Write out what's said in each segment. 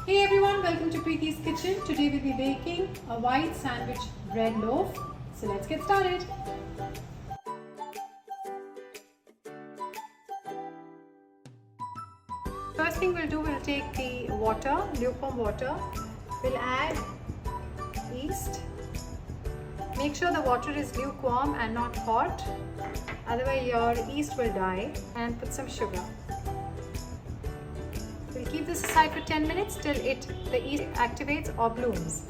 Hey everyone, welcome to Preeti's Kitchen. Today we'll be baking a white sandwich bread loaf. So let's get started. First thing we'll do, we'll take the water, lukewarm water. We'll add yeast. Make sure the water is lukewarm and not hot. Otherwise your yeast will die. And put some sugar. We'll keep this aside for 10 minutes till the yeast activates or blooms.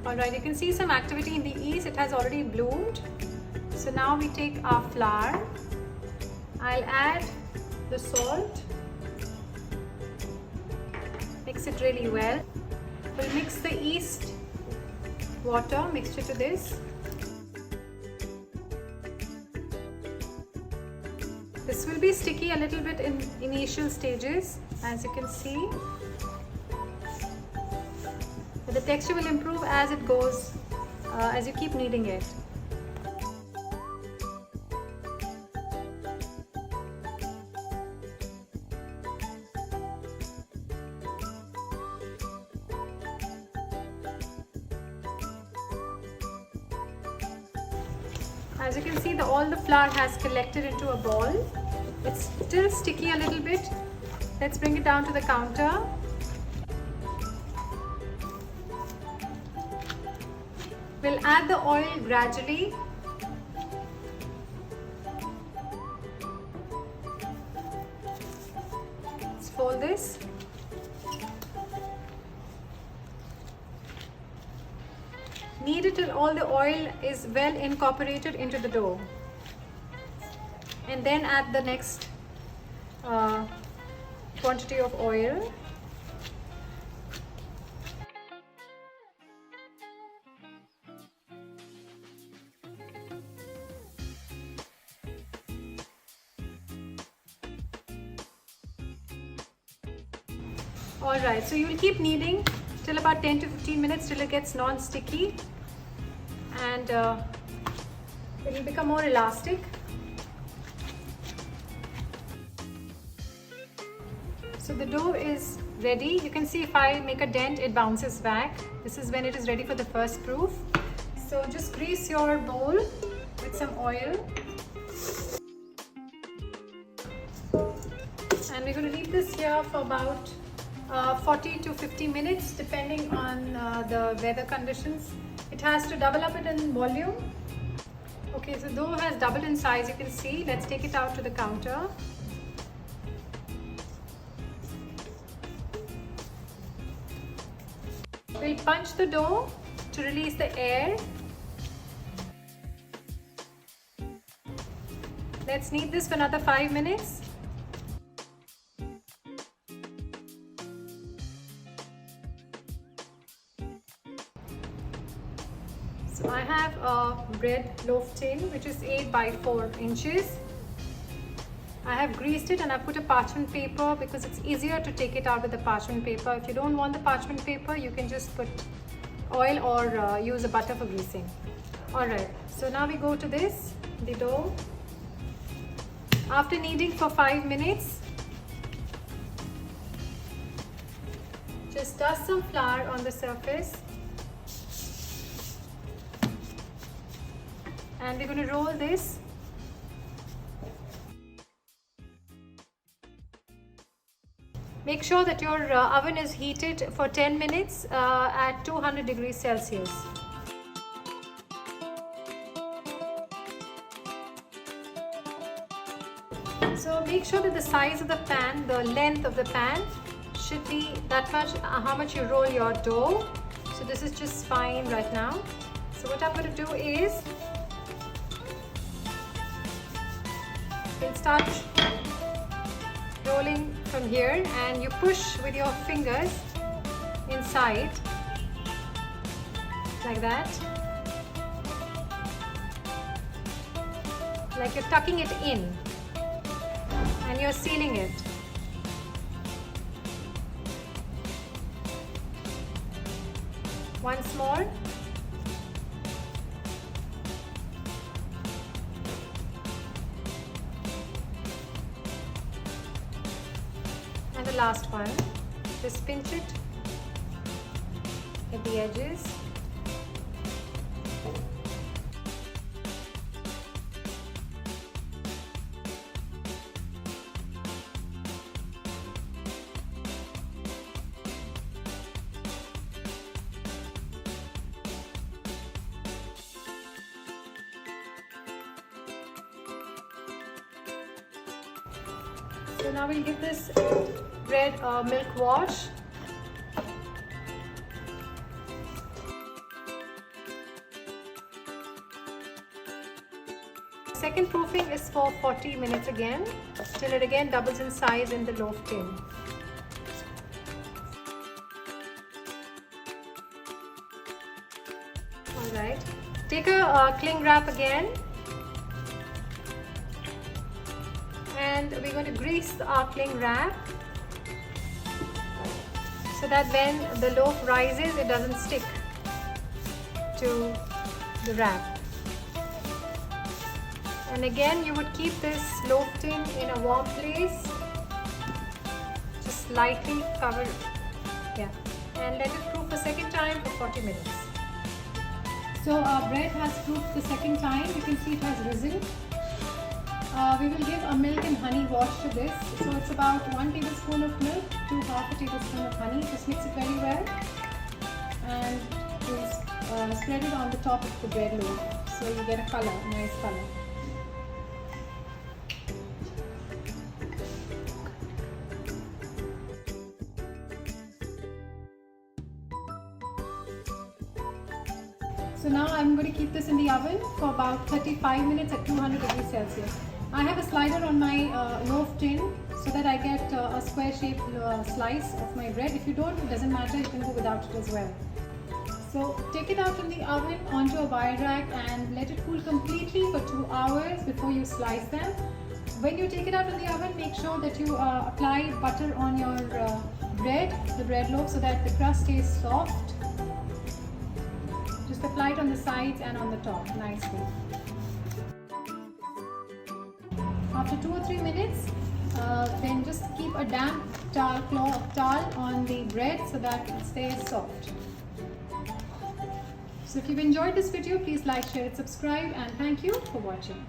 Alright, you can see some activity in the yeast. It has already bloomed. So now we take our flour. I'll add the salt. Mix it really well. We'll mix the yeast water mixture to this. This will be sticky a little bit in initial stages, as you can see. But the texture will improve as it goes, as you keep kneading it. As you can see, all the flour has collected into a ball. It's still sticky a little bit. Let's bring it down to the counter. We'll add the oil gradually. Let's fold this. Knead it till all the oil is well incorporated into the dough. And then add the next quantity of oil. Alright, so you will keep kneading till about 10 to 15 minutes till it gets non-sticky and it will become more elastic. So the dough is ready. You can see if I make a dent, it bounces back. This is when it is ready for the first proof. So just grease your bowl with some oil. And we're going to leave this here for about 40 to 50 minutes depending on the weather conditions. It has to double up it in volume. Okay, so dough has doubled in size, you can see. Let's take it out to the counter. We'll punch the dough to release the air. Let's knead this for another 5 minutes. So I have a bread loaf tin which is 8 by 4 inches. I have greased it and I put a parchment paper because it's easier to take it out with the parchment paper. If you don't want the parchment paper, you can just put oil or use a butter for greasing. Alright, so now we go to this, the dough. After kneading for 5 minutes, just dust some flour on the surface. And we're going to roll this. Make sure that your oven is heated for 10 minutes at 200 degrees Celsius. So make sure that the size of the pan, the length of the pan should be that much, how much you roll your dough. So this is just fine right now. So what I'm going to do is, we'll start rolling from here and you push with your fingers inside like that, like you're tucking it in and you're sealing it. Once more. last one. Just pinch it at the edges. So now we'll give this bread a milk wash. Second proofing is for 40 minutes again, till it again doubles in size in the loaf tin. Alright, take a cling wrap again. And we're going to grease our cling wrap so that when the loaf rises, it doesn't stick to the wrap. And again, you would keep this loaf tin in a warm place. Just lightly cover it. Yeah, and let it proof a second time for 40 minutes. So our bread has proofed the second time. You can see it has risen. We will give a milk and honey wash to this. So it's about 1 tablespoon of milk to half a tablespoon of honey. Just mix it very well and just spread it on the top of the bread loaf so you get a color, nice color. So now I'm going to keep this in the oven for about 35 minutes at 200 degrees Celsius. I have a slider on my loaf tin so that I get a square shaped slice of my bread. If you don't, it doesn't matter, you can go without it as well. So take it out from the oven onto a wire rack and let it cool completely for 2 hours before you slice them. When you take it out of the oven, make sure that you apply butter on your bread, the bread loaf, so that the crust stays soft. Just apply it on the sides and on the top nicely. After 2 or 3 minutes, then just keep a damp towel on the bread so that it stays soft. So if you've enjoyed this video, please like, share, and subscribe, and thank you for watching.